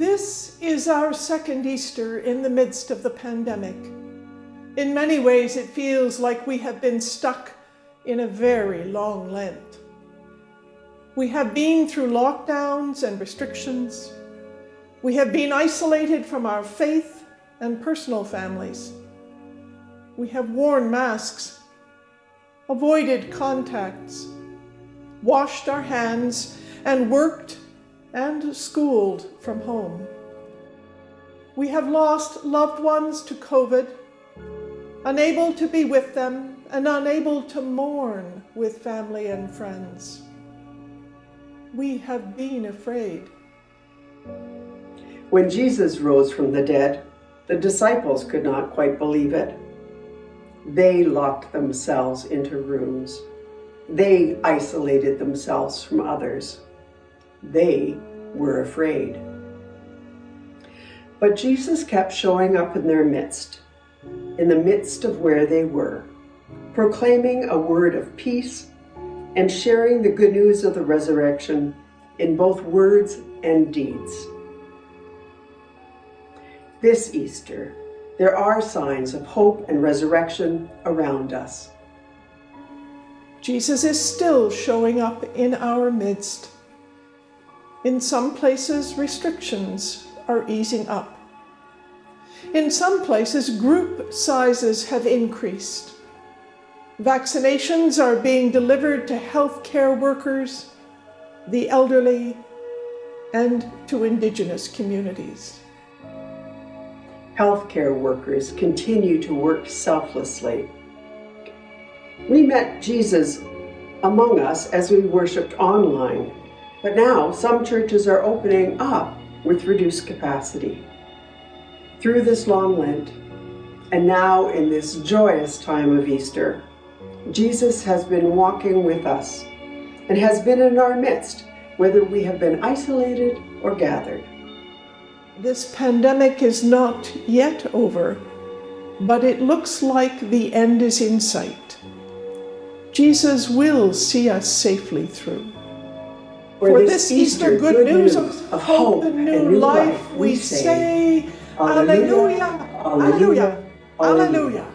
This is our second Easter in the midst of the pandemic. In many ways, it feels like we have been stuck in a very long Lent. We have been through lockdowns and restrictions. We have been isolated from our faith and personal families. We have worn masks, avoided contacts, washed our hands, and worked and schooled from home. We have lost loved ones to COVID, unable to be with them and unable to mourn with family and friends. We have been afraid. When Jesus rose from the dead, the disciples could not quite believe it. They locked themselves into rooms. They isolated themselves from others. They were afraid. But Jesus kept showing up in their midst, in the midst of where they were, proclaiming a word of peace and sharing the good news of the resurrection in both words and deeds. This Easter, there are signs of hope and resurrection around us. Jesus is still showing up in our midst. In some places, restrictions are easing up. In some places, group sizes have increased. Vaccinations are being delivered to healthcare workers, the elderly, and to Indigenous communities. Healthcare workers continue to work selflessly. We met Jesus among us as we worshiped online. But now some churches are opening up with reduced capacity. Through this long Lent, and now in this joyous time of Easter, Jesus has been walking with us and has been in our midst, whether we have been isolated or gathered. This pandemic is not yet over, but it looks like the end is in sight. Jesus will see us safely through. For this Easter good news of hope and new life, we say, Alleluia, Alleluia, Alleluia.